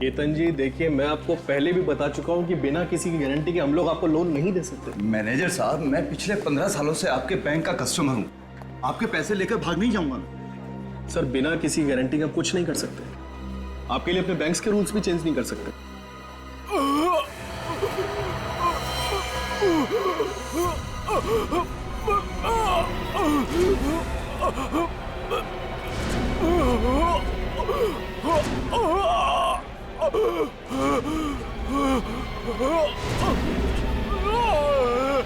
केतन जी देखिए, मैं आपको पहले भी बता चुका हूँ कि बिना किसी की गारंटी के हम लोग आपको लोन नहीं दे सकते। मैनेजर साहब, मैं पिछले 15 सालों से आपके बैंक का कस्टमर हूँ। आपके पैसे लेकर भाग नहीं जाऊंगा मैं। सर बिना किसी गारंटी के आप कुछ नहीं कर सकते। आपके लिए अपने बैंक्स के रूल्स भी चेंज नहीं कर सकते।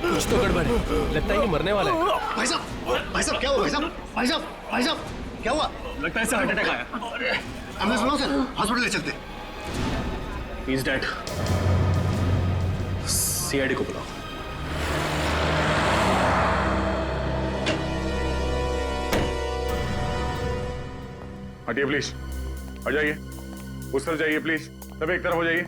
कुछ तो गड़बड़ है, लगता है कि मरने वाला है। भाई साहब क्या हुआ? भाई साहब क्या हुआ? लगता है सर हार्ट अटैक आया। एम्बुलेंस बुलाओ सर, हॉस्पिटल ले चलते। He is dead. सीआईडी को बुलाओ। हटिए प्लीज, हट जाइए, उस तरफ जाइए प्लीज, सब एक तरफ हो जाइए।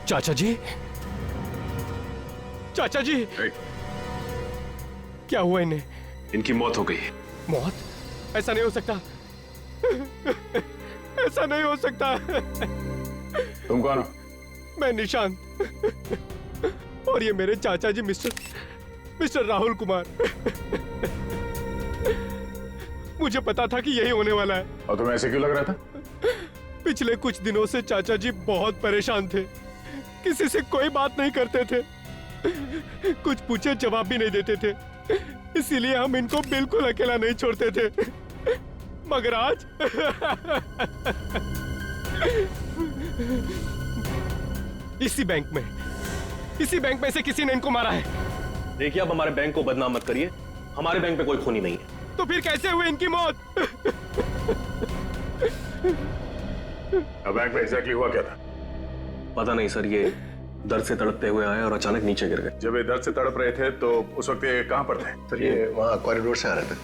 चाचा जी, चाचा जी, क्या हुआ इन्हें? इनकी मौत हो गई। मौत? ऐसा नहीं हो सकता, ऐसा नहीं हो सकता। तुम कौन हो? मैं निशांत, और ये मेरे चाचा जी मिस्टर राहुल कुमार। मुझे पता था कि यही होने वाला है। और तुम्हें ऐसे क्यों लग रहा था? पिछले कुछ दिनों से चाचा जी बहुत परेशान थे, किसी से कोई बात नहीं करते थे, कुछ पूछे जवाब भी नहीं देते थे, इसीलिए हम इनको बिल्कुल अकेला नहीं छोड़ते थे। मगर आज इसी बैंक में से किसी ने इनको मारा है। देखिए, आप हमारे बैंक को बदनाम मत करिए, हमारे बैंक में कोई खूनी नहीं है। तो फिर कैसे हुई इनकी मौत? अब बैंक में एग्जैक्टली हुआ क्या था? पता नहीं सर, ये दर्द से तड़पते हुए आए और अचानक नीचे गिर गए। जब ये दर्द से तड़प रहे थे तो उस वक्त ये कहाँ पर थे? सर ये वहाँ कॉरिडोर से आ रहे थे।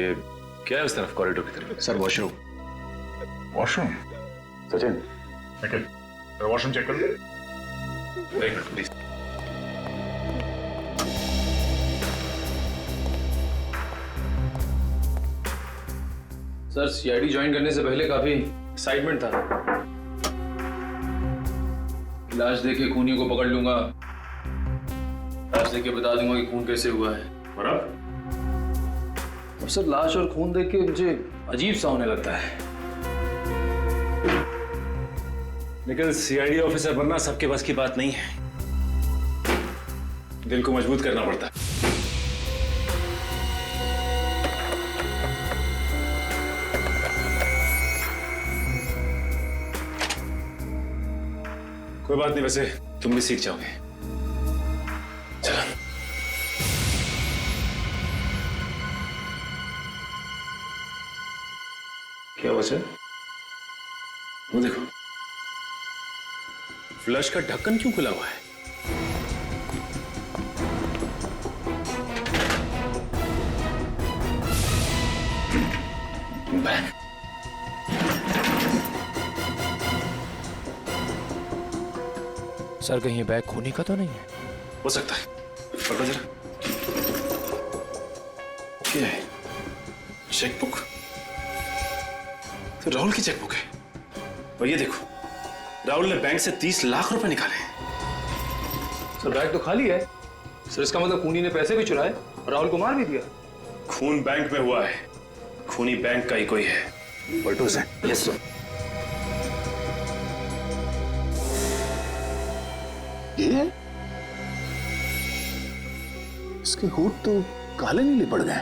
ये क्या है उस तरफ कॉरिडोर की तरफ? Sir washroom. Washroom? Sachin, washroom check कर लो। एक minute please. Sir CID join करने से पहले काफी एक्साइटमेंट था। लाश देखे खूनी को पकड़ लूंगा, लाश देख के बता दूंगा कि खून कैसे हुआ है। और अब? और सर लाश और खून देख के मुझे अजीब सा होने लगता है। लेकिन सीआईडी ऑफिसर बनना सबके बस की बात नहीं है, दिल को मजबूत करना पड़ता है। कोई बात नहीं, वैसे तुम भी सीख जाओगे। चलो। क्या हुआ सर? वो देखो, फ्लश का ढक्कन क्यों खुला हुआ है? बैग। सर कहीं बैग खूनी का तो नहीं है? हो सकता है, पकड़ो जरा। क्या है? चेकबुक? तो राहुल की चेकबुक है। और ये देखो, राहुल ने बैंक से 30 लाख रुपए निकाले। सर बैग तो खाली है। सर इसका मतलब खूनी ने पैसे भी चुराए और राहुल को मार भी दिया। खून बैंक में हुआ है, खूनी बैंक का ही कोई है। पलटू से। Yes sir. ये इसके होठ तो काले नीले पड़ गए।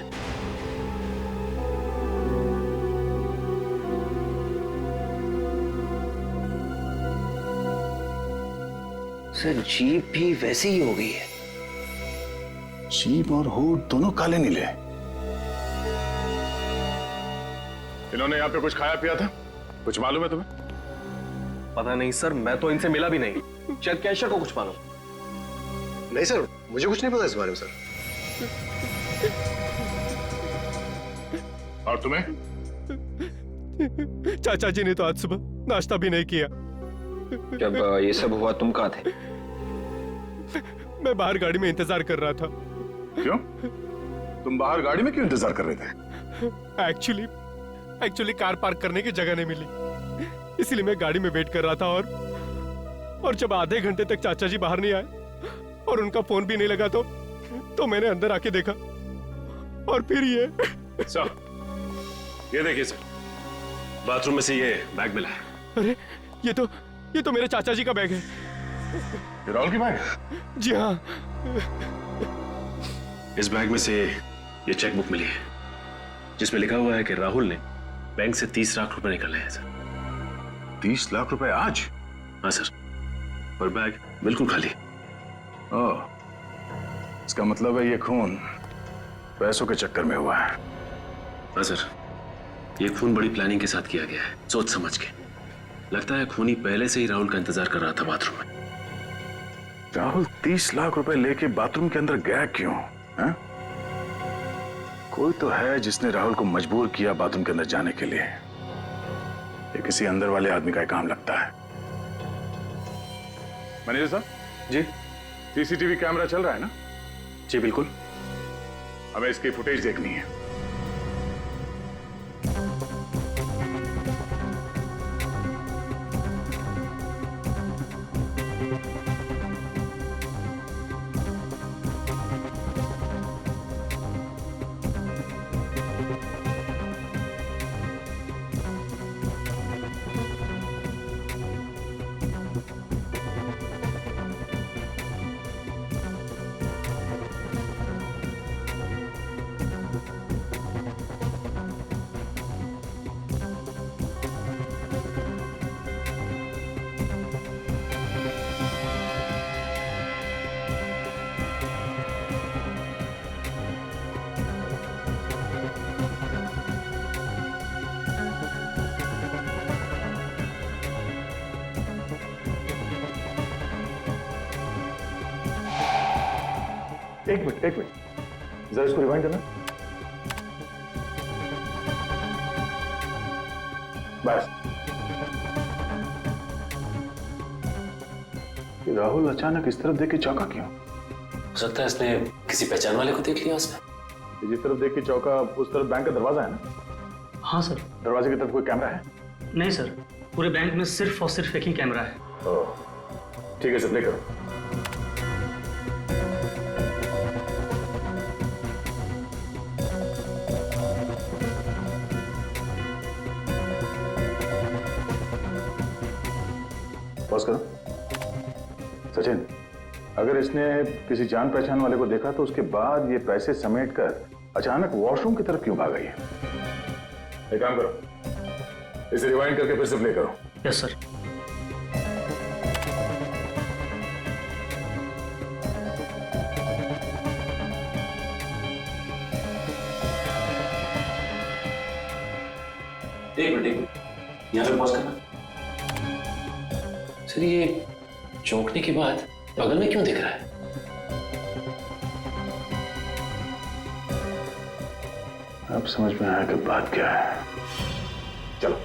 सर जीभ भी वैसी ही हो गई है। जीभ और होठ दोनों काले नीले। इन्होंने यहाँ पे कुछ खाया पिया था? कुछ मालूम है तुम्हें? पता नहीं सर, मैं तो इनसे मिला भी नहीं, शायद कैशियर को कुछ मालूम। नहीं सर, मुझे कुछ नहीं पता इस बारे में सर। और तुम्हें? चाचा जी ने तो आज सुबह नाश्ता भी नहीं किया। जब ये सब हुआ तुम कहाँ थे? मैं बाहर गाड़ी में इंतजार कर रहा था। क्यों? तुम बाहर गाड़ी में क्यों इंतजार कर रहे थे? एक्चुअली कार पार्क करने की जगह नहीं मिली, इसलिए मैं गाड़ी में वेट कर रहा था। और जब आधे घंटे तक चाचा जी बाहर नहीं आए और उनका फोन भी नहीं लगा तो मैंने अंदर आके देखा और फिर ये सर, ये देखिए सर, बाथरूम में से ये बैग मिला है। अरे ये तो मेरे चाचा जी का बैग है। ये राहुल की बैग? जी हाँ। इस बैग में से ये चेकबुक मिली है जिसमें लिखा हुआ है कि राहुल ने बैंक से 30 लाख रुपए निकाले हैं सर। 30 लाख रुपए आज? हाँ सर, और बैग बिल्कुल खाली। ओह, इसका मतलब है ये खून पैसों के चक्कर में हुआ है। हाँ सर, ये खून बड़ी प्लानिंग के साथ किया गया है, सोच समझ के। लगता है खूनी पहले से ही राहुल का इंतजार कर रहा था बाथरूम में। राहुल 30 लाख रुपए लेके बाथरूम के अंदर गया क्यों है? कोई तो है जिसने राहुल को मजबूर किया बाथरूम के अंदर जाने के लिए। ये किसी अंदर वाले आदमी का काम लगता है। मैनेजर साहब जी? सीसीटीवी कैमरा चल रहा है ना? जी बिल्कुल। हमें इसकी फुटेज देखनी है। एक मिनट जरा इसको रिवाइंड करना। बस। राहुल अचानक इस तरफ देख के चौंका क्यों? हो सकता है इसने किसी पहचान वाले को देख लिया उसने। जिस तरफ देख के चौका उस तरफ बैंक का दरवाजा है ना? हाँ सर। दरवाजे की तरफ कोई कैमरा है? नहीं सर, पूरे बैंक में सिर्फ और सिर्फ एक ही कैमरा है। ओह, ठीक है, प्ले करो। पॉज करो। सचिन, अगर इसने किसी जान पहचान वाले को देखा तो उसके बाद ये पैसे समेट कर अचानक वॉशरूम की तरफ क्यों भाग गई है? एक काम करो, इसे रिवाइंड करके फिर से प्ले करो। Yes sir. एक मिनट, यहाँ पे पॉज करना। सर, ये चौंकने के बाद बगल में क्यों दिख रहा है? अब समझ में आया कि बात क्या है। चलो।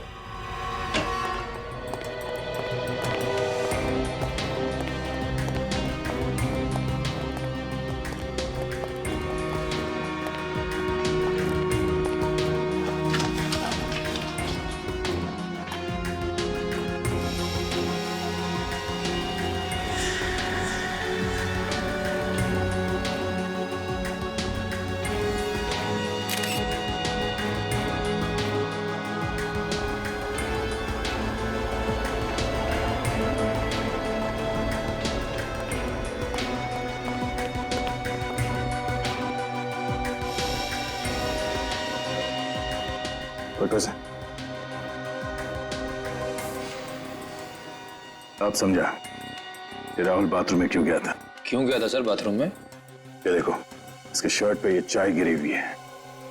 फोटो से अब समझा कि राहुल बाथरूम में क्यों गया था। क्यों गया था सर बाथरूम में? ये देखो, इसके शर्ट पे ये चाय गिरी हुई है।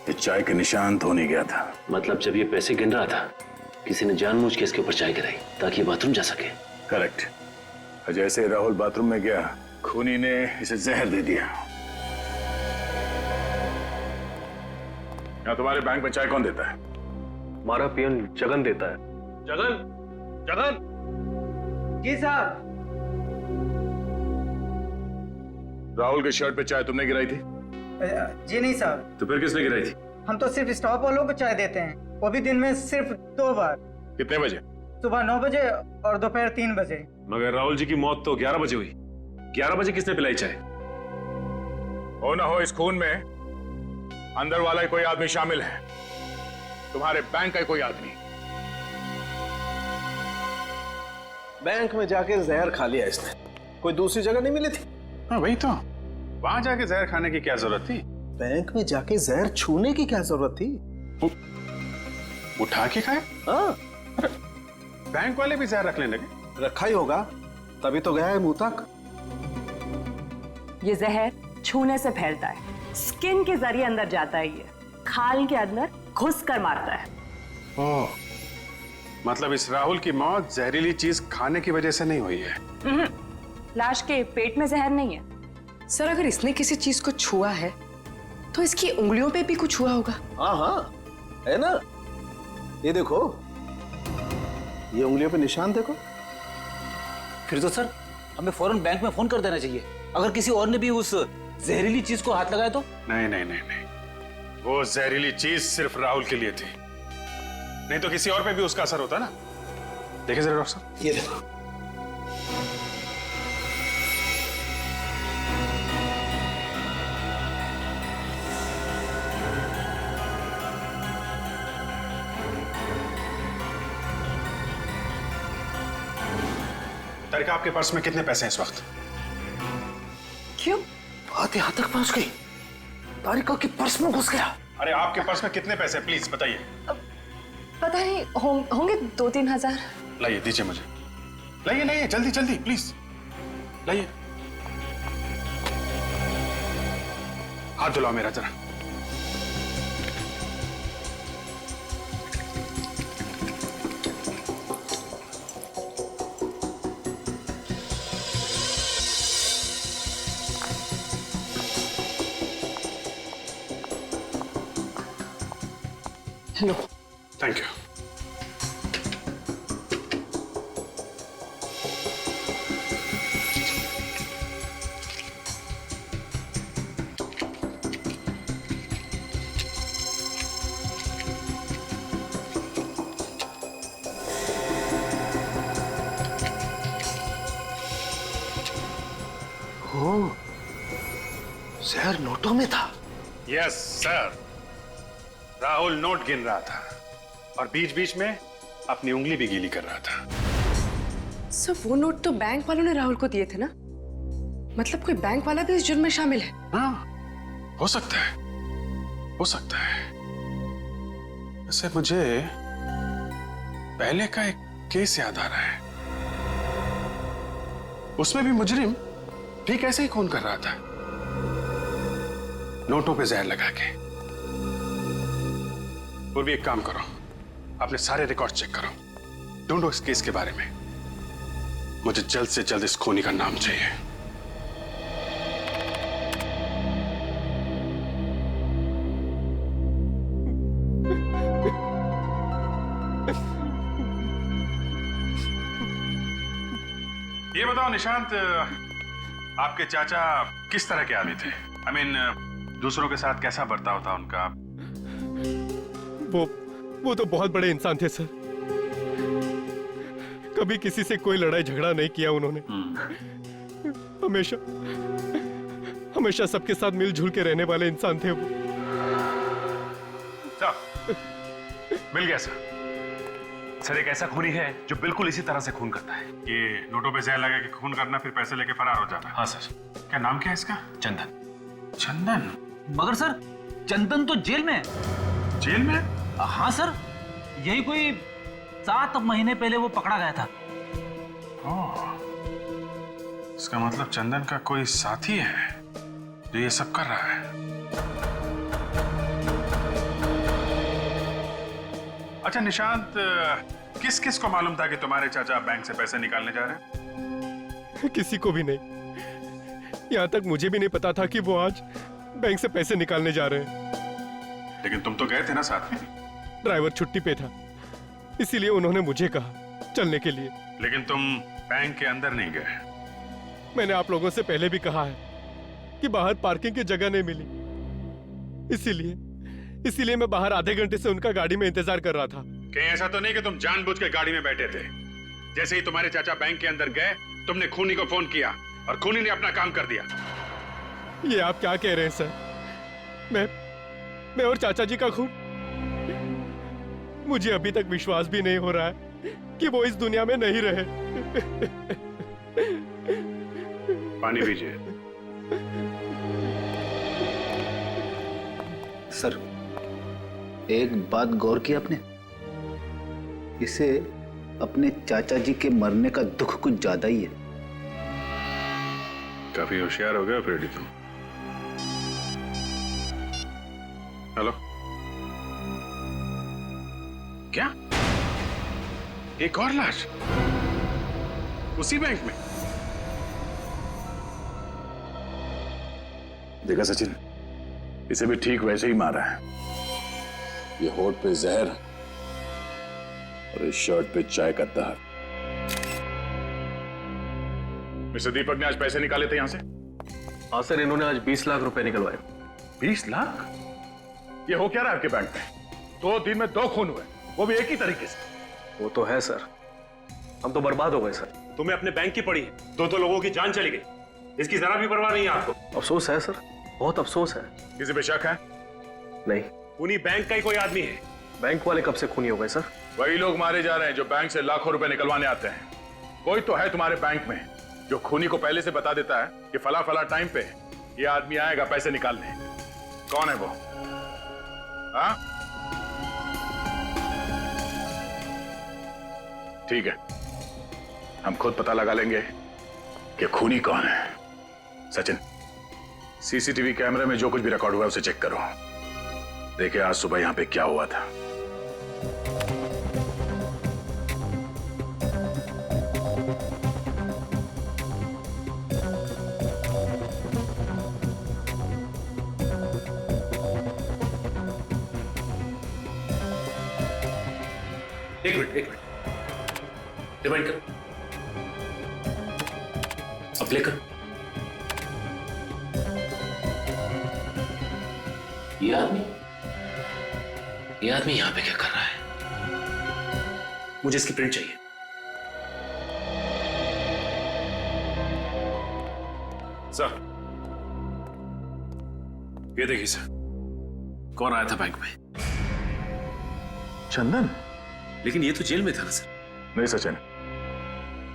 ये चाय के निशान तो नहीं गया था। मतलब जब ये पैसे गिन रहा था किसी ने जानबूझ के इसके ऊपर चाय गिराई ताकि ये बाथरूम जा सके। करेक्ट। जैसे राहुल बाथरूम में गया, खूनी ने इसे जहर दे दिया। यहाँ तुम्हारे बैंक में चाय कौन देता है? हमारा पियन जगन देता है। जगन, जगन। जी साहब। राहुल के शर्ट पे चाय तुमने गिराई थी? जी नहीं साहब। तो फिर किसने गिराई थी? हम तो सिर्फ स्टॉप वालों को चाय देते हैं, वो भी दिन में सिर्फ 2 बार। कितने बजे? सुबह 9 बजे और दोपहर 3 बजे। मगर राहुल जी की मौत तो 11 बजे हुई। 11 बजे किसने पिलाई चाय? हो ना हो इस खून में अंदर वाला ही कोई आदमी शामिल है, तुम्हारे बैंक का ही कोई आदमी। बैंक में जाके जहर खा लिया इसने, कोई दूसरी जगह नहीं मिली थी? हाँ वही तो, वहां जाके जहर खाने की क्या जरूरत थी? बैंक में जाके जहर छूने की क्या जरूरत थी? उठा के खाए? हाँ, बैंक वाले भी जहर रखने लगे। रखा ही होगा, तभी तो गया है मुंह तक। ये जहर छूने से फैलता है, स्किन के जरिए अंदर जाता है, ये खाल के अंदर घुस कर मारता है। ओह, मतलब इस राहुल की मौत जहरीली चीज खाने की वजह से नहीं हुई है? लाश के पेट में जहर नहीं है। सर, अगर इसने किसी चीज को छुआ है तो इसकी उंगलियों पे भी कुछ हुआ होगा। हाँ हाँ, है ना, ये देखो, ये उंगलियों पे निशान देखो। फिर तो सर हमें फौरन बैंक में फोन कर देना चाहिए, अगर किसी और ने भी उस जहरीली चीज को हाथ लगाया तो। नहीं नहीं नहीं नहीं, वो जहरीली चीज सिर्फ राहुल के लिए थी, नहीं तो किसी और पे भी उसका असर होता ना। देखिए जरा डॉक्टर साहब, ये देखो। तारिका, आपके पर्स में कितने पैसे हैं इस वक्त? क्यों? बात यहाँ तक पहुंच गई, तारिका के पर्स में घुस गया। अरे आपके पर्स में कितने पैसे, प्लीज बताइए। पता नहीं, होंगे 2-3 हजार। लाइए, दीजिए मुझे, लाइए लाइए, जल्दी जल्दी प्लीज लाइए। हाथ धुलाओ मेरा जरा। लो। Thank you. जहर नोटों में था। यस सर, राहुल नोट गिन रहा था और बीच बीच में अपनी उंगली भी गीली कर रहा था। सर, वो नोट तो बैंक वालों ने राहुल को दिए थे ना? मतलब कोई बैंक वाला भी इस जुर्म में शामिल है? हाँ, हो सकता है, हो सकता है। वैसे मुझे पहले का एक केस याद आ रहा है, उसमें भी मुजरिम ठीक ऐसे ही खून कर रहा था, नोटों पे जहर लगा के। और भी एक काम करो, अपने सारे रिकॉर्ड चेक करो, ढूंढो इस केस के बारे में। मुझे जल्द से जल्द इस खूनी का नाम चाहिए। ये बताओ निशांत, आपके चाचा किस तरह के आदमी थे? I mean, दूसरों के साथ कैसा बर्ताव था उनका? वो तो बहुत बड़े इंसान थे सर, कभी किसी से कोई लड़ाई झगड़ा नहीं किया उन्होंने। हमेशा हमेशा सबके साथ मिलजुल के रहने वाले इंसान थे वो। मिल गया सर। सर, एक ऐसा खूनी है जो बिल्कुल इसी तरह से खून करता है। ये नोटों पे जहर लगा के खून करना, फिर पैसे लेके फरार हो जाना। हाँ सर। क्या नाम क्या है इसका? चंदन। चंदन? मगर सर, चंदन तो जेल में है। जेल में? हाँ सर, यही कोई 7 महीने पहले वो पकड़ा गया था। इसका मतलब चंदन का कोई साथी है जो ये सब कर रहा है। अच्छा निशांत, किस किस को मालूम था कि तुम्हारे चाचा बैंक से पैसे निकालने जा रहे हैं? किसी को भी नहीं, यहाँ तक मुझे भी नहीं पता था कि वो आज बैंक से पैसे निकालने जा रहे हैं। लेकिन तुम तो गए थे ना साथ में? ड्राइवर छुट्टी पे था, इसीलिए उन्होंने मुझे कहा चलने के लिए। लेकिन तुम बैंक के अंदर नहीं गए? मैंने आप लोगों से पहले भी कहा है कि बाहर पार्किंग की जगह नहीं मिली, इसीलिए मैं बाहर आधे घंटे से उनका गाड़ी में इंतजार कर रहा था। कहीं ऐसा तो नहीं कि तुम जानबूझ के गाड़ी में बैठे थे? जैसे ही तुम्हारे चाचा बैंक के अंदर गए, तुमने खूनी को फोन किया और खूनी ने अपना काम कर दिया। ये आप क्या कह रहे हैं सर? मैं और चाचा जी का खून? मुझे अभी तक विश्वास भी नहीं हो रहा है कि वो इस दुनिया में नहीं रहे। पानी पीजिए। सर, एक बात गौर की आपने? इसे अपने चाचा जी के मरने का दुख कुछ ज्यादा ही है। काफी होशियार हो गया फ्रेडी तुम। हेलो, क्या एक और लाश उसी बैंक में? देखा सचिन, इसे भी ठीक वैसे ही मारा है। ये होठ पे जहर और इस शर्ट पे चाय का दहर। मिस्टर दीपक ने आज पैसे निकाले थे यहां से? हाँ सर, इन्होंने आज 20 लाख रुपए निकलवाए। 20 लाख? ये हो क्या रहा है आपके बैंक में? 2 दिन में 2 खून हुए, वो भी एक ही तरीके से। वो तो है सर, हम तो बर्बाद हो गए सर। तुम्हें अपने बैंक की पड़ी, 2 लोगों की जान चली गई, इसकी जरा भी परवाह नहीं है आपको? अफसोस है सर, बहुत अफसोस है। किसी पे शक है? नहीं। खूनी बैंक का ही कोई आदमी है। बैंक वाले कब से खूनी हो गए सर? वही लोग मारे जा रहे हैं जो बैंक से लाखों रुपए निकलवाने आते हैं। कोई तो है तुम्हारे बैंक में जो खूनी को पहले से बता देता है कि फला फला टाइम पे ये आदमी आएगा पैसे निकालने। कौन है वो? हाँ, ठीक है, हम खुद पता लगा लेंगे कि खूनी कौन है। सचिन, सीसीटीवी कैमरे में जो कुछ भी रिकॉर्ड हुआ है उसे चेक करो। देखिए आज सुबह यहां पे क्या हुआ था। एक मिनट, रिवाइंड कर, अब प्ले कर। ये आदमी यहां पे क्या कर रहा है? मुझे इसकी प्रिंट चाहिए। सर, ये देखिए सर, कौन आया था बैंक में? चंदन? लेकिन ये तो जेल में था ना सर। नहीं सचिन,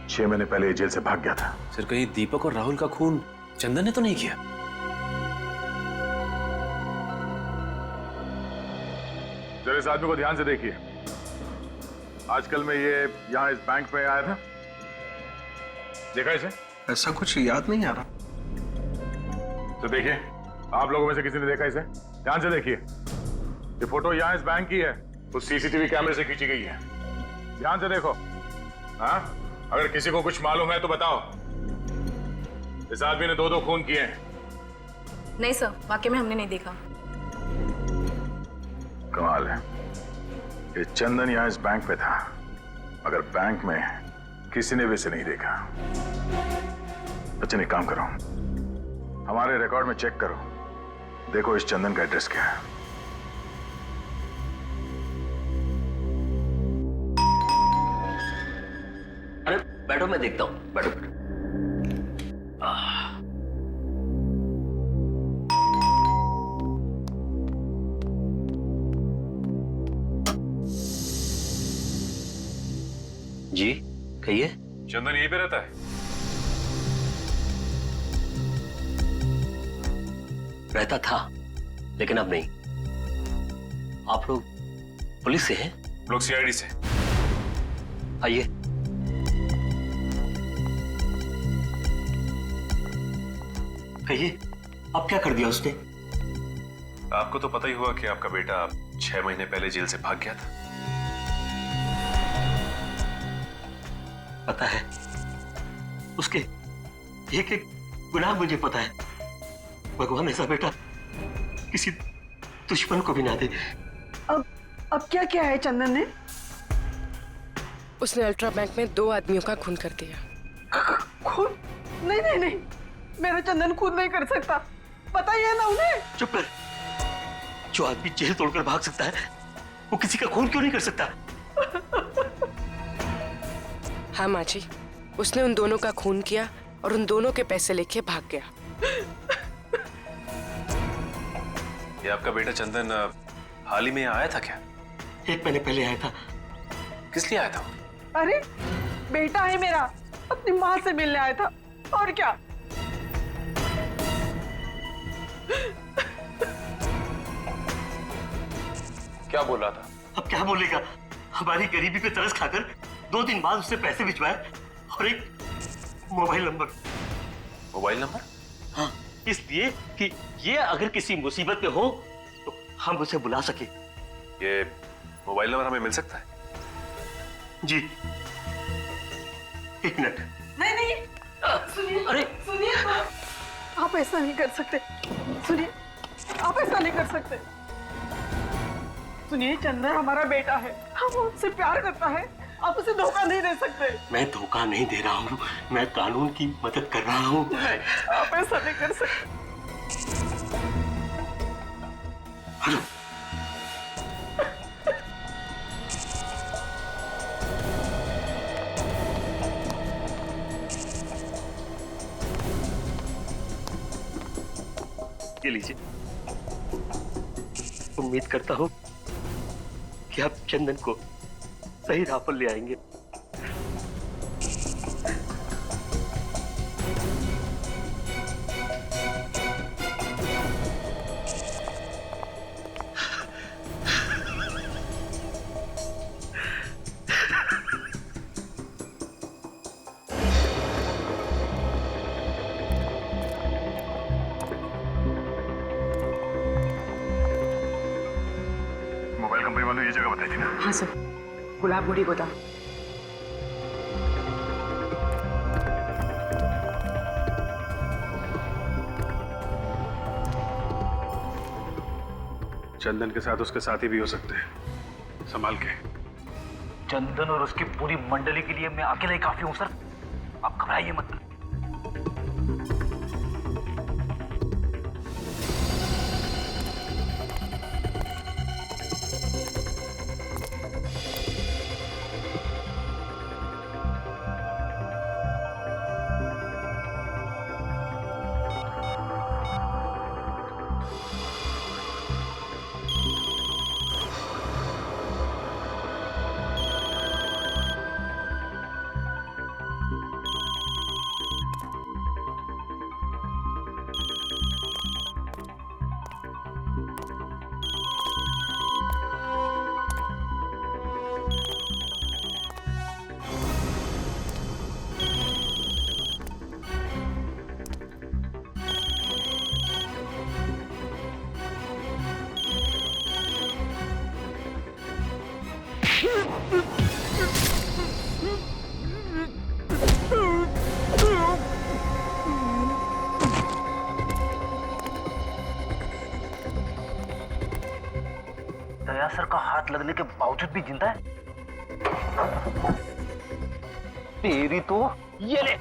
6 महीने पहले ये जेल से भाग गया था। सर, कहीं दीपक और राहुल का खून चंदन ने तो नहीं किया? जरा इस आदमी को ध्यान से देखिए। आजकल में ये यहां इस बैंक में आया था, देखा इसे? ऐसा कुछ याद नहीं आ रहा। तो देखिए, आप लोगों में से किसी ने देखा इसे? ध्यान से देखिए। ये फोटो यहां इस बैंक की है, उस सीसीटीवी कैमरे से खींची गई है। ध्यान से देखो। हाँ, अगर किसी को कुछ मालूम है तो बताओ। इस आदमी ने 2 खून किए हैं। नहीं सर, वाकई में हमने नहीं देखा। कमाल है, ये चंदन यहां इस बैंक पे था, मगर बैंक में किसी ने भी इसे नहीं देखा। बच्चे, एक काम करो, हमारे रिकॉर्ड में चेक करो, देखो इस चंदन का एड्रेस क्या है। अरे बैठो, मैं देखता हूं। बैठो बैठो। जी कहिए। चंदन यहीं पे रहता है? रहता था, लेकिन अब नहीं। आप लोग पुलिस से हैं? लोग सीआईडी से। आइए। कहिए, अब क्या कर दिया उसने? आपको तो पता ही हुआ कि आपका बेटा 6 महीने पहले जेल से भाग गया था। पता है, उसके एक एक गुनाह मुझे पता है। भगवान ऐसा बेटा किसी दुश्मन को भी ना दे। अब क्या क्या है चंदन ने? उसने अल्ट्रा बैंक में 2 आदमियों का खून कर दिया। खून? नहीं नहीं नहीं, मेरा चंदन खून नहीं कर सकता, पता ही है ना उन्हें। चुप कर, जो आदमी जेल तोड़कर भाग सकता है वो किसी का खून क्यों नहीं कर सकता? हाँ माँ जी, उसने उन दोनों का खून किया और उन दोनों के पैसे लेके भाग गया। ये आपका बेटा चंदन हाल ही में यहाँ आया था क्या? 1 महीने पहले आया था। किस लिए आया था? अरे बेटा है मेरा, अपनी माँ से मिलने आया था और क्या। क्या बोल रहा था? अब क्या बोलेगा? हमारी गरीबी पे तरस खाकर 2 दिन बाद उसने पैसे भिजवाए और एक मोबाइल नंबर। Mobile number? हाँ, इसलिए कि ये अगर किसी मुसीबत में हो तो हम उसे बुला सके। ये मोबाइल नंबर हमें मिल सकता है? जी, 1 मिनट। नहीं नहीं, सुनिए, अरे सुनिए, आप ऐसा नहीं कर सकते। सुनिए, आप ऐसा नहीं कर सकते। सुनिए, चंदन हमारा बेटा है, हम उससे प्यार करता है, आप उसे धोखा नहीं दे सकते। मैं धोखा नहीं दे रहा हूँ, मैं कानून की मदद कर रहा हूँ। नहीं, आप ऐसा नहीं कर सकते। हेलो, ये लीजिए। उम्मीद करता हूँ कि आप चंदन को सही राह पर ले आएंगे। मोबाइल कंपनी वालों ये जगह बताई थी ना? हाँ सर, गुलाबगुड़ी गोदाम। चंदन के साथ उसके साथी भी हो सकते हैं, संभाल के। चंदन और उसकी पूरी मंडली के लिए मैं अकेला ही काफी हूँ सर, आप घबराइए मत। दया सर का हाथ लगने के बावजूद भी जिंदा है? तेरी तो ये ले।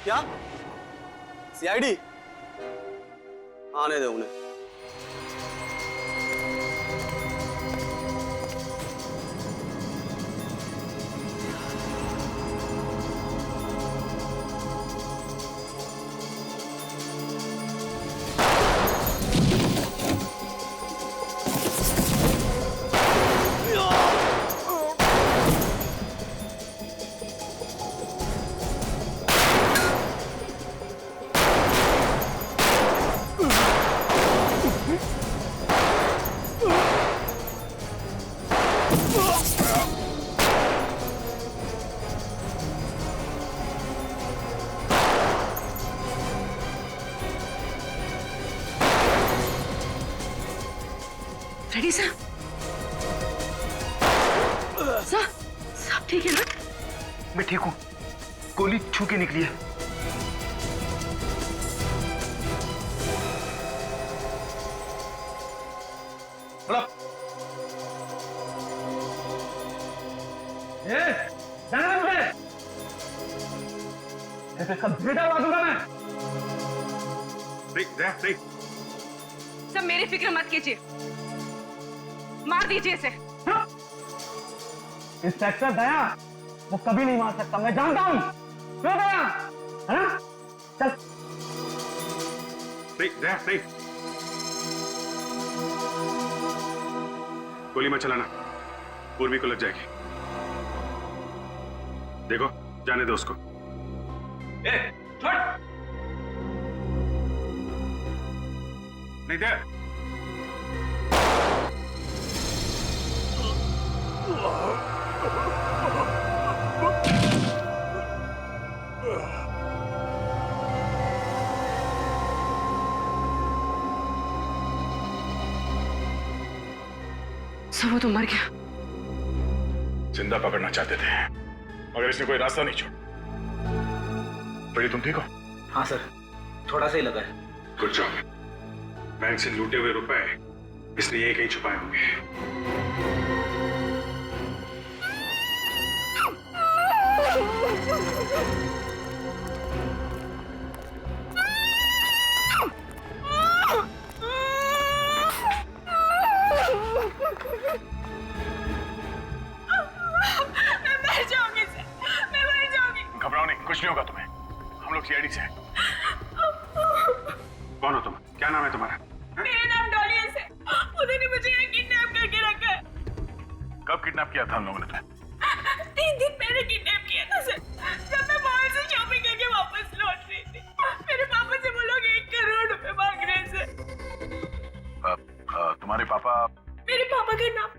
क्या? सीआईडी? आने दे उन्हें। Ready sir? सर, सब ठीक है ना? मैं ठीक हूँ। गोली छू के निकली है। सर मेरी फिक्र मत कीजिए, मार दीजिए इसे। इंस्पेक्टर दया वो कभी नहीं मार सकता, मैं जानता हूँ। क्यों दया? है ना? चल। नहीं। गोली मत चलाना, पूर्वी को लग जाएगी। देखो, जाने दो उसको। छोड़। नहीं दे। सर वो तो मर गया। जिंदा पकड़ना चाहते थे, मगर इसने कोई रास्ता नहीं छोड़ा। बड़ी तुम ठीक हो? हाँ सर, थोड़ा सा ही लगा है। Good job. बैंक से लूटे हुए रुपए इसने यही कहीं छुपाए होंगे। घबराओ नहीं, कुछ नहीं होगा तुम्हें। हम लोग सीआईडी से हैं। कौन हो तुम? क्या नाम है तुम्हारा? मेरा नाम डॉली है सर। उन्होंने मुझे यहाँ किडनैप करके रखा है। कब किडनैप किया था हम लोगों ने तुम्हें? 3 दिन पहले किडनैप किया था सर, जब मैं मॉल से शॉपिंग करके वापस लौट रही थी। मेरे पापा से वो लोग 1 करोड़ रुपए मांग रहे हैं सर। तुम्हारे पापा? मेरे पापा का नाम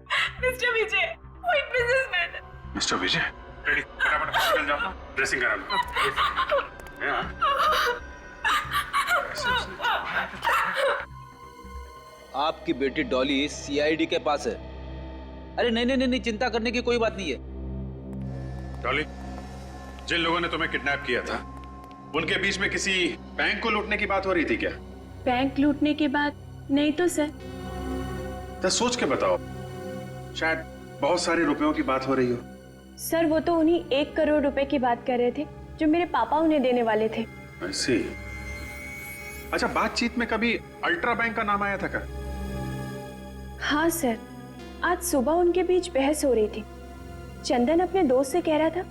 मिस्टर विजय, वो एक बिजनेसमैन है। मिस्टर विजय? रेडी, फटाफट हॉस्पिटल जाओ, ड्रेसिंग करा लो। आपकी बेटी डॉली सीआईडी के पास है। अरे नहीं, चिंता करने की कोई बात नहीं है। डॉली, जिन लोगों ने तुम्हें किडनैप किया था, उनके बीच में किसी बैंक को लूटने की बात हो रही थी क्या? बैंक लूटने के बाद नहीं तो सर। तो सोच के बताओ, शायद बहुत सारे रुपयों की बात हो रही हो। सर वो तो उन्हीं 1 करोड़ रुपए की बात कर रहे थे जो मेरे पापा उन्हें देने वाले थे। ऐसी? अच्छा, बातचीत में कभी अल्ट्रा बैंक का नाम आया था क्या? हाँ सर, आज सुबह उनके बीच बहस हो रही थी। चंदन अपने दोस्त से कह रहा था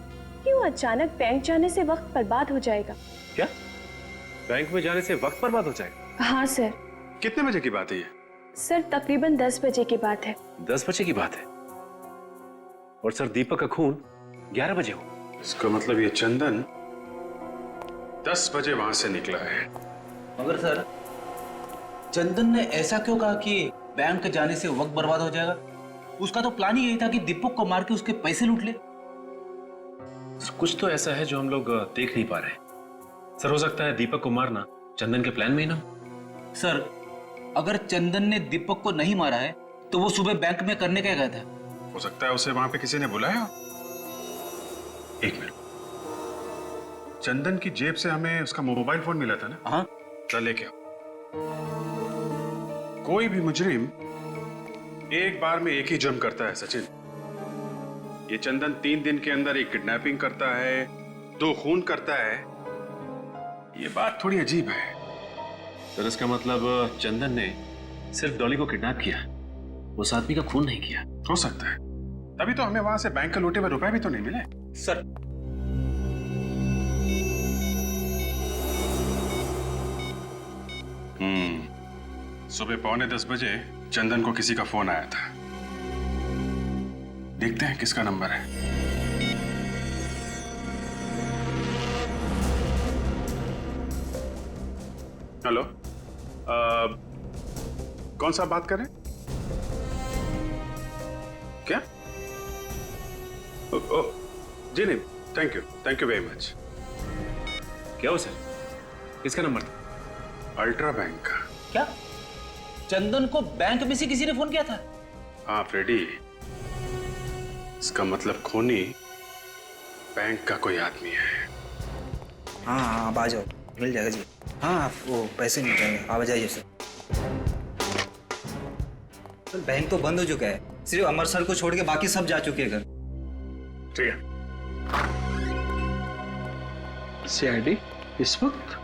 कि वो अचानक बैंक जाने से वक्त बर्बाद हो जाएगा। क्या? बैंक में जाने से वक्त बर्बाद हो जाएगा? हाँ सर। कितने बजे की बात है ये? सर तकरीबन 10 बजे की बात है। 10 बजे की बात है? और सर दीपक का खून 11 बजे हो। इसका मतलब ये चंदन 10 बजे वहां से निकला है। मगर सर, चंदन ने ऐसा क्यों कहा कि बैंक जाने से वक्त बर्बाद हो जाएगा? उसका तो प्लान ही यही था कि दीपक को मार के उसके पैसे लूट ले। कुछ तो ऐसा है जो हम लोग देख नहीं पा रहे। सर हो सकता है दीपक को मारना चंदन के प्लान में ही ना। सर, अगर चंदन ने दीपक को नहीं मारा है तो वो सुबह बैंक में करने क्या गया था? हो सकता है उसे वहां पे किसी ने बुलाया। एक मिनट, चंदन की जेब से हमें उसका मोबाइल फोन मिला था ना? हाँ। चल लेके आओ। कोई भी मुजरिम एक बार में एक ही जुर्म करता है सचिन। ये चंदन 3 दिन के अंदर एक किडनैपिंग करता है, 2 खून करता है, ये बात थोड़ी अजीब है। सर इसका मतलब चंदन ने सिर्फ डॉली को किडनैप किया, उस आदमी का खून नहीं किया। हो सकता है, तभी तो हमें वहां से बैंक के लूटे हुए रुपए भी तो नहीं मिले। सर सुबह 9:45 बजे चंदन को किसी का फोन आया था। देखते हैं किसका नंबर है। हेलो, कौन सा बात करें? क्या? ओ, जी नहीं, थैंक यू वेरी मच। क्या हो सर, किसका नंबर था? अल्ट्रा बैंक का। क्या चंदन को बैंक में से किसी ने फोन किया था? हाँ फ्रेडी, इसका मतलब खूनी बैंक का कोई आदमी है। हाँ हाँ आप आ जाओ, मिल जाएगा जी। हाँ वो पैसे मिल जाएंगे, आप आ जाइए सर। सर बैंक तो बंद हो चुका है, सिर्फ अमर सर को छोड़ के बाकी सब जा चुके हैं घर। ठीक है। सीआईडी इस वक्त?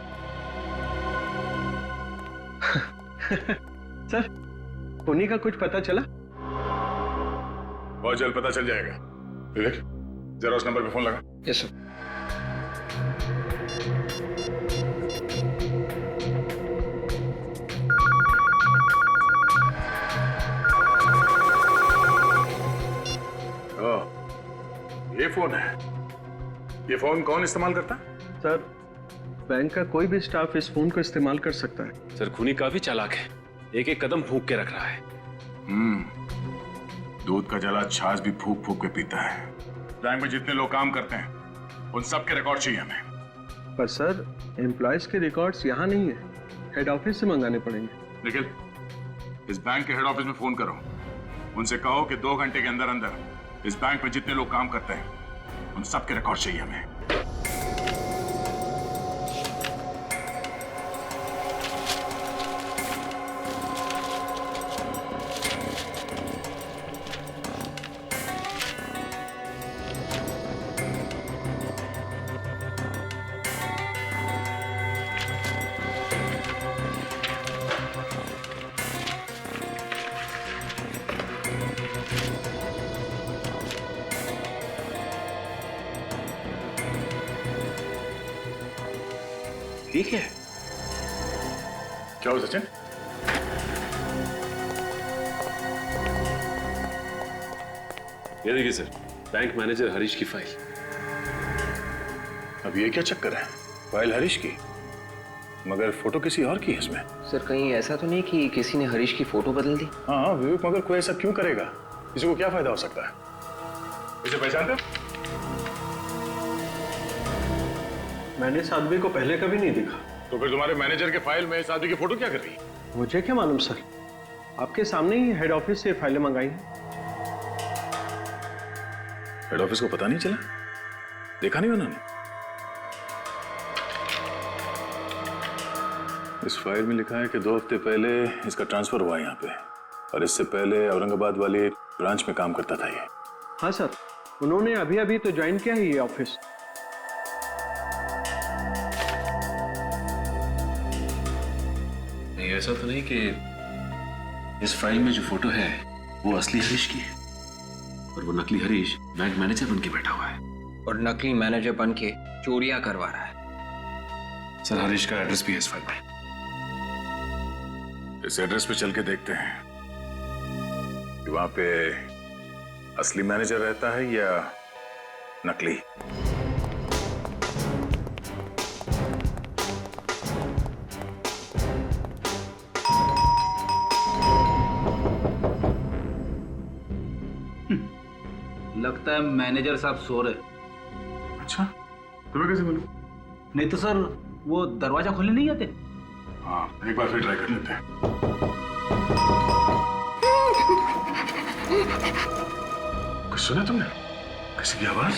सर खूनी का कुछ पता चला? बहुत जल्द पता चल जाएगा। विवेक, जरा उस नंबर पे फोन लगा। Yes sir. ये फोन है। ये फोन कौन इस्तेमाल करता है? सर बैंक का कोई भी स्टाफ इस फोन को इस्तेमाल कर सकता है। सर खूनी काफी चालाक है, एक एक कदम फूंक के रख रहा है। दूध का जला छाछ भी फूक फूक के पीता है। बैंक में जितने लोग काम करते हैं उन सब के रिकॉर्ड चाहिए हमें। पर सर एम्प्लॉयज के रिकॉर्ड्स यहाँ नहीं है, हेड ऑफिस से मंगाने पड़ेंगे। निखिल, इस बैंक के हेड ऑफिस में फोन करो, उनसे कहो कि 2 घंटे के अंदर अंदर इस बैंक में जितने लोग काम करते हैं उन सब के रिकॉर्ड चाहिए हमें। ठीक है। क्या हो सचिन? ये देखिए सर, बैंक मैनेजर हरीश की फाइल। अब ये क्या चक्कर है? फाइल हरीश की, मगर फोटो किसी और की है इसमें। सर कहीं ऐसा तो नहीं कि किसी ने हरीश की फोटो बदल दी? हाँ विवेक, मगर कोई ऐसा क्यों करेगा? किसी को क्या फायदा हो सकता है? इसे पहचानते हो? मैंने इस आदमी को पहले कभी नहीं देखा। तो फिर तुम्हारे मैनेजर के फाइल में इस आदमी की फोटो क्या कर रही है? मुझे क्या मालूम सर, आपके सामने ही हेड ऑफिस से फाइलें मंगाई हैं। हेड ऑफिस को पता नहीं चला? देखा नहीं उन्होंने? इस फाइल में लिखा है कि 2 हफ्ते पहले इसका ट्रांसफर हुआ यहाँ पे, और इससे पहले औरंगाबाद वाली ब्रांच में काम करता था ये। हाँ सर, उन्होंने अभी अभी तो ज्वाइन किया है ये ऑफिस। नहीं, ऐसा तो नहीं कि इस फाइल में जो फोटो है वो असली हरीश की है और वो नकली हरीश बैंक मैनेजर बन के बैठा हुआ है और नकली मैनेजर बन के चोरियां करवा रहा है। सर हरीश का एड्रेस भी है इस फाइल में। इस एड्रेस पे चल के देखते हैं कि वहां पे असली मैनेजर रहता है या नकली। लगता है मैनेजर साहब सो रहे। अच्छा, तुम्हें कैसे मालूम? नहीं तो सर वो दरवाजा खोलने नहीं आते? हाँ, एक बार फिर ट्राई कर लेते हैं। कुछ सुना तुमने? किसी की आवाज?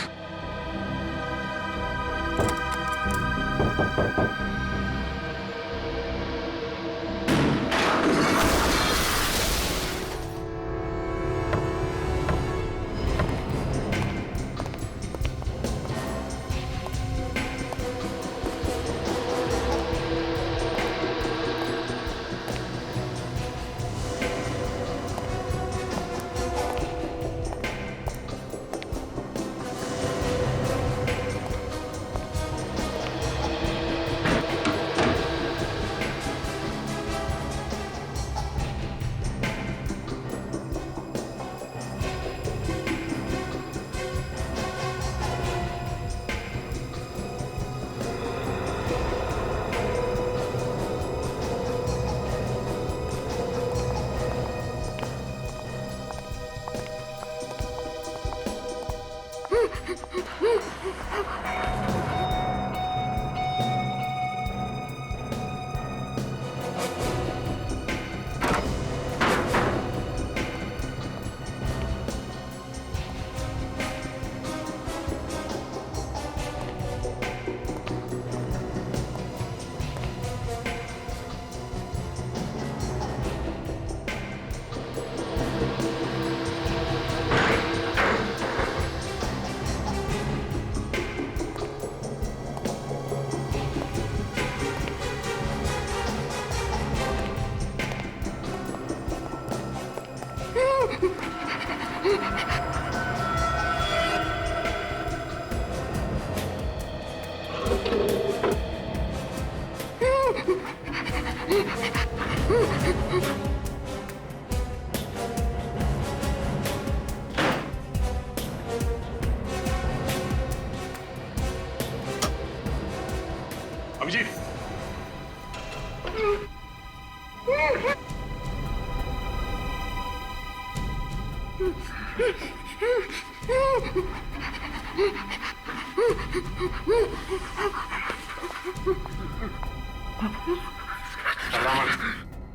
अभिजीत,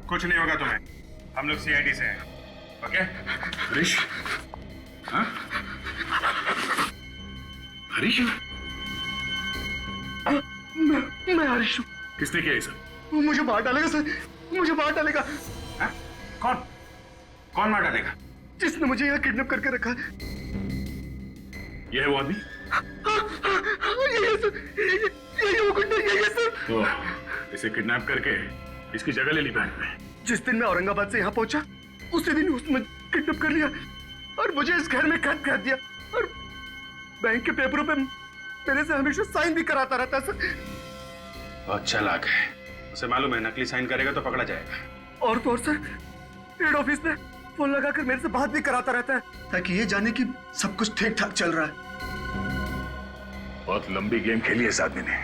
कुछ नहीं होगा तुम्हें, हम लोग सीआईडी से हैं, ओके? हरीश? हाँ? हरीश? मैं हरीश हूँ। किसने किया ये सब? वो मुझे मार डालेगा सर, मुझे मार डालेगा। हाँ? कौन? कौन मार डालेगा? जिसने मुझे यहाँ किडनैप करके रखा है। ये है वो आदमी? ये सर, ये वो गुंडा, ये सर। तो इसे किडनैप करके इसकी जगह ले ली बैंक में। जिस दिन मैं औरंगाबाद से यहाँ पहुंचा, उसी दिन उसने किडनैप कर लिया और मुझे इस घर में कैद कर दिया और बैंक के पेपरों पे मेरे से हमेशा साइन भी कराता रहता है सर। बहुत चालाक है, उसे मालूम है नकली साइन करेगा तो पकड़ा जाएगा। और तो और सर, हेड ऑफिस में फोन लगाकर मेरे से बात भी कराता रहता है ताकि ये जाने कि सब कुछ ठीक ठाक चल रहा है। बहुत लंबी गेम खेली है इस आदमी ने।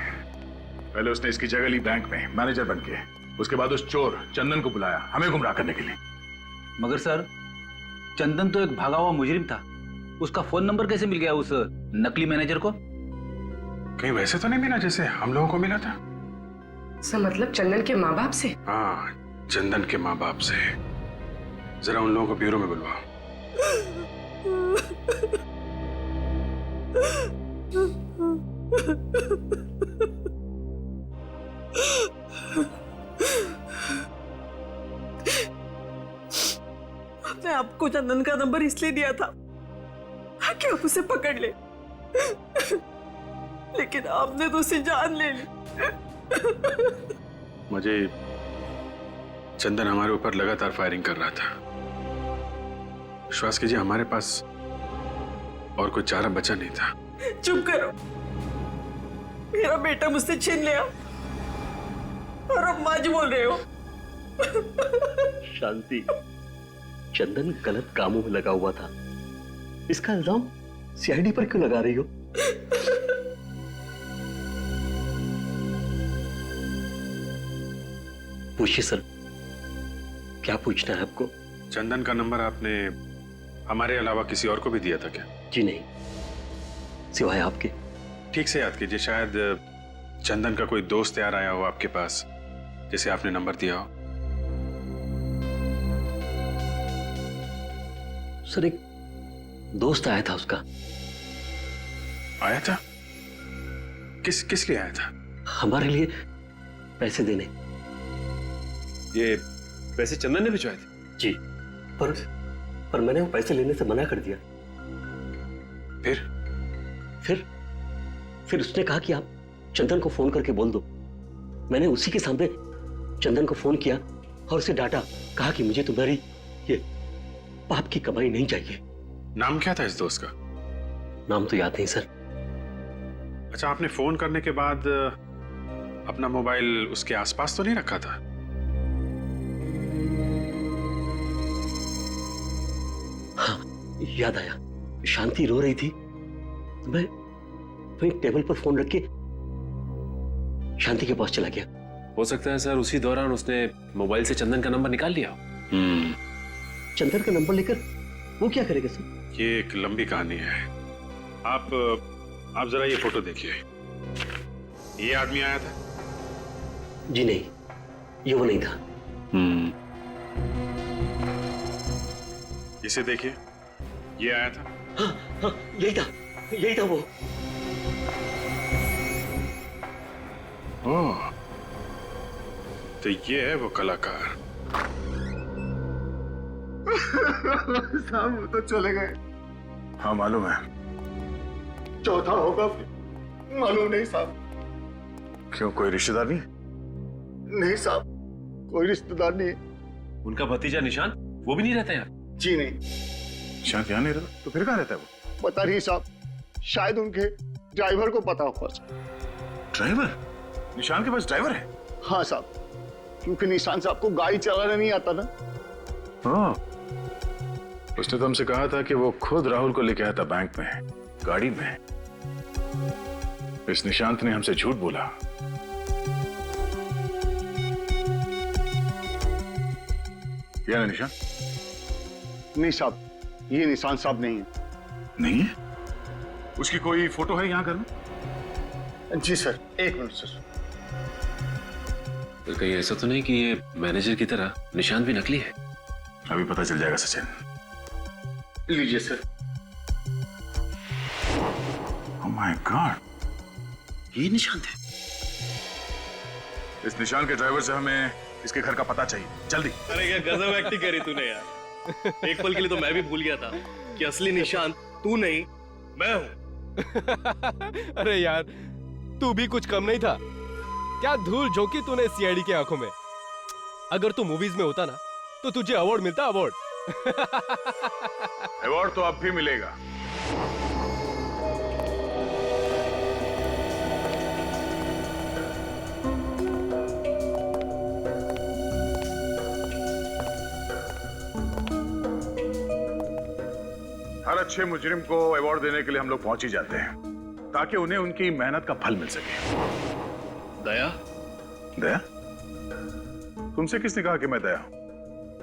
पहले उसने इसकी जगह ली बैंक में मैनेजर बन के, उसके बाद उस चोर चंदन को बुलाया हमें गुमराह करने के लिए। मगर सर, चंदन तो एक भागा हुआ मुजरिम था, उसका फोन नंबर कैसे मिल गया उस नकली मैनेजर को? कहीं वैसे तो नहीं मिला जैसे हम लोगों को मिला था? सर मतलब चंदन के माँ बाप से? हाँ, चंदन के माँ बाप से। जरा उन लोगों को ब्यूरो में बुलवाओ। आपने आपको चंदन का नंबर इसलिए दिया था कि आप उसे पकड़ ले, लेकिन आपने तो उसे जान ले ली। मुझे चंदन हमारे ऊपर लगातार फायरिंग कर रहा था। विश्वास कीजिए हमारे पास और कोई चारा बचा नहीं था। चुप करो, मेरा बेटा मुझसे छीन लिया और अब माँ जी बोल रहे हो। शांति, चंदन गलत कामों में लगा हुआ था, इसका इल्जाम सीआईडी पर क्यों लगा रही हो? पूछिए सर, क्या पूछना है आपको? चंदन का नंबर आपने हमारे अलावा किसी और को भी दिया था क्या? जी नहीं, सिवाय आपके। ठीक से याद कीजिए, शायद चंदन का कोई दोस्त यार आया हो आपके पास जिसे आपने नंबर दिया हो। सर एक दोस्त आया था उसका। आया था? किस लिए आया था? हमारे लिए पैसे देने। ये पैसे चंदन ने भिजवाए थे? जी, पर मैंने वो पैसे लेने से मना कर दिया। फिर उसने कहा कि आप चंदन को फोन करके बोल दो। मैंने उसी के सामने चंदन को फोन किया और उसे डांटा, कहा कि मुझे तुम्हारी ये पाप की कमाई नहीं चाहिए। नाम क्या था इस दोस्त का? नाम तो याद नहीं सर। अच्छा, आपने फोन करने के बाद अपना मोबाइल उसके आसपास तो नहीं रखा था? हाँ, याद आया। शांति रो रही थी, मैं टेबल पर फोन रख के शांति के पास चला गया। हो सकता है सर उसी दौरान उसने मोबाइल से चंदन का नंबर निकाल लिया हो। चंदन का नंबर लेकर वो क्या करेगा सर? ये एक लंबी कहानी है। आप जरा ये फोटो देखिए। ये आदमी आया था? जी नहीं, ये वो नहीं था। इसे देखिए, ये आया था? हाँ, यही था वो। ओह, तो ये है वो कलाकार। साहब वो तो चले गए। हाँ मालूम है। चौथा होगा मालूम नहीं साहब। क्यों, कोई रिश्तेदार नहीं? नहीं साहब, कोई रिश्तेदार नहीं। उनका भतीजा निशान, वो भी नहीं रहता यार? जी नहीं। निशान यहाँ नहीं रहता? तो फिर कहाँ रहता है वो? पता नहीं साहब, शायद उनके ड्राइवर को पता होगा। ड्राइवर? निशान के पास ड्राइवर है? हाँ साहब, क्योंकि निशान साहब को गाड़ी चलाना नहीं आता ना। हाँ, उसने तो हमसे कहा था कि वो खुद राहुल को लेके आया था बैंक में, गाड़ी में। इस निशांत ने हमसे झूठ बोला। क्या है निशांत? नहीं साहब, ये निशान साहब नहीं है। नहीं है? उसकी कोई फोटो है यहाँ घर में? जी सर, एक मिनट सर। तो कहीं ऐसा तो नहीं कि ये मैनेजर की तरह निशांत भी नकली है? अभी पता चल जाएगा सचिन। लीजिए सर। ओह माय गॉड, ये निशांत है। इस निशान के ड्राइवर से हमें इसके घर का पता चाहिए, जल्दी। अरे क्या गजब एक्टिंग करी तूने यार। एक पल के लिए तो मैं भी भूल गया था कि असली निशांत तू नहीं मैं हूं। अरे यार, तू भी कुछ कम नहीं था। क्या धूल झोंकी तूने सीआईडी की आंखों में। अगर तू मूवीज में होता ना तो तुझे अवार्ड मिलता, अवार्ड। अवार्ड तो अब भी मिलेगा। हर अच्छे मुजरिम को अवार्ड देने के लिए हम लोग पहुंच ही जाते हैं, ताकि उन्हें उनकी मेहनत का फल मिल सके। दया? दया? तुमसे किसने कहा कि मैं दया हूं?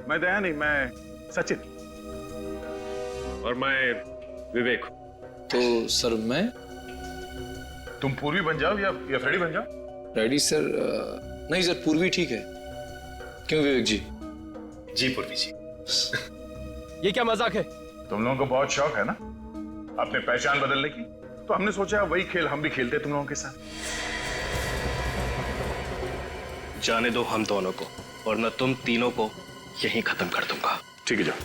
मैं दया नहीं, मैं सचिन। और मैं विवेक। तो सर मैं? तुम पूर्वी बन जाओ या फ्रेडी बन जाओ। Freddy sir? नहीं सर, पूर्वी ठीक है। क्यों विवेक जी? जी पूर्वी जी। ये क्या मजाक है? तुम लोगों को बहुत शौक है ना अपने पहचान बदलने की, तो हमने सोचा वही खेल हम भी खेलते तुम लोगों के साथ। जाने दो हम दोनों को, वरना तुम तीनों को यहीं खत्म कर दूंगा। ठीक है, जाओ।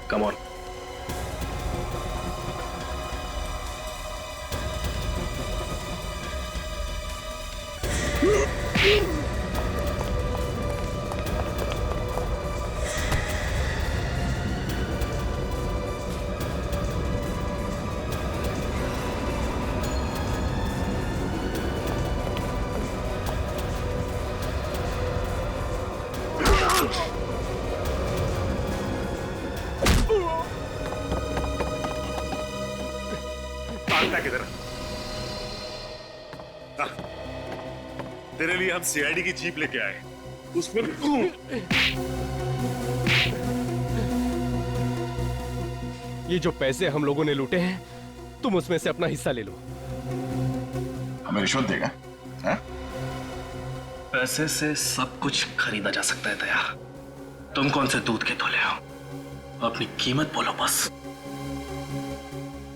Come on. किधर? तेरे लिए हम सीआईडी की जीप लेके आए, उसमें ये जो पैसे हम लोगों ने लूटे हैं, तुम उसमें से अपना हिस्सा ले लो। हमें रिश्वत देगा? पैसे से सब कुछ खरीदा जा सकता है दया। तुम कौन से दूध के धोले हो? अपनी कीमत बोलो बस।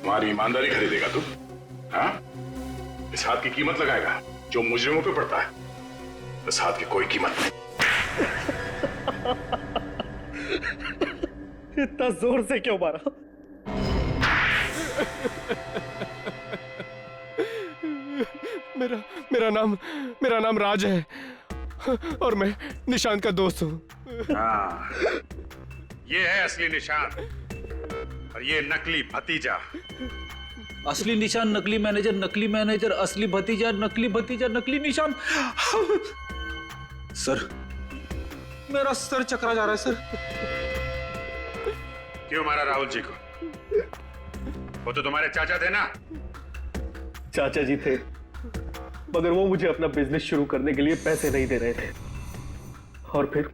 तुम्हारी ईमानदारी खरीदेगा तू? हाँ? इस हाथ की कीमत लगाएगा जो मुजरिमों पे पड़ता है। इस हाथ की कोई कीमत नहीं। इतना जोर से क्यों मारा? मेरा नाम राज है और मैं निशांत का दोस्त हूँ। हाँ, ये है असली निशान और ये नकली भतीजा। असली निशान, नकली मैनेजर, असली भतीजा, नकली निशान। सर, मेरा सर चकरा जा रहा है सर। क्यों मारा राहुल जी को? वो तो तुम्हारे चाचा थे ना? चाचा जी थे, मगर वो मुझे अपना बिजनेस शुरू करने के लिए पैसे नहीं दे रहे थे। और फिर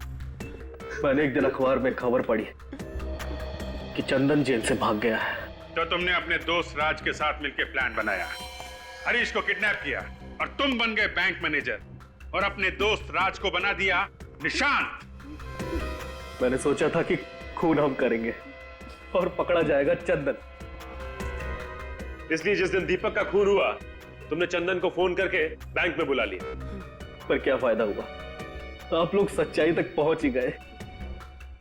मैंने एक दिन अखबार में खबर पढ़ी कि चंदन जेल से भाग गया है। तो तुमने अपने दोस्त राज के साथ मिलकर प्लान बनाया, हरीश को किडनैप किया और तुम बन गए बैंक मैनेजर और अपने दोस्त राज को बना दिया निशांत। मैंने सोचा था कि खून हम करेंगे और पकड़ा जाएगा चंदन। इसलिए जिस दिन दीपक का खून हुआ, तुमने चंदन को फोन करके बैंक में बुला लिया। पर क्या फायदा हुआ? आप लोग सच्चाई तक पहुंच ही गए।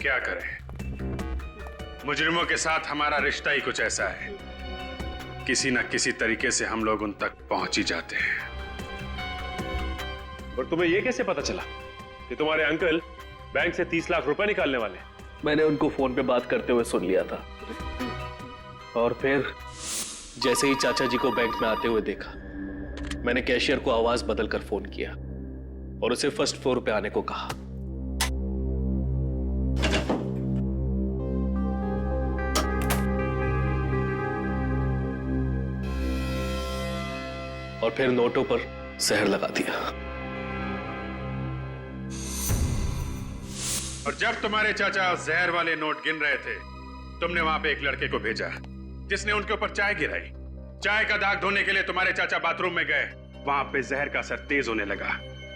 क्या करें, मुजरिमों के साथ हमारा रिश्ता ही कुछ ऐसा है, किसी न किसी तरीके से हम लोग उन तक पहुंच ही जाते हैं। और तुम्हें यह कैसे पता चला कि तुम्हारे अंकल बैंक से 30 लाख रुपए निकालने वाले? मैंने उनको फोन पे बात करते हुए सुन लिया था और फिर जैसे ही चाचा जी को बैंक में आते हुए देखा, मैंने कैशियर को आवाज बदलकर फोन किया और उसे फर्स्ट फ्लोर पे आने को कहा। और फिर नोटों पर सहर लगा दिया। और जब तुम्हारे चाचा जहर वाले नोट गिन रहे थे, तुमने वहां पे एक लड़के को भेजा जिसने उनके ऊपर चाय गिराई। चाय का दाग धोने के लिए तुम्हारे चाचा बाथरूम में गए, वहां पे जहर का असर तेज होने लगा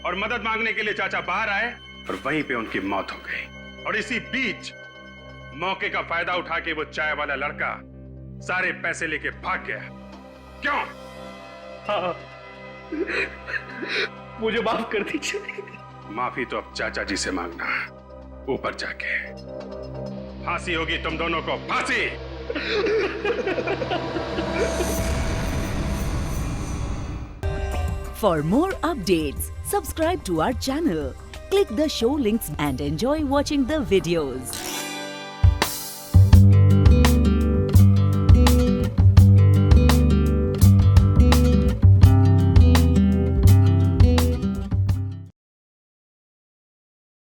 और मदद मांगने के लिए चाचा बाहर आए और वहीं पे उनकी मौत हो गई। और इसी बीच मौके का फायदा उठा के वो चाय वाला लड़का सारे पैसे लेके भाग गया। क्यों? हाँ, मुझे माफ कर दीजिए। माफी तो अब चाचा जी से मांगना, ऊपर जाके। फांसी होगी तुम दोनों को, फांसी। For more updates, subscribe to our channel, click the show links and enjoy watching the videos.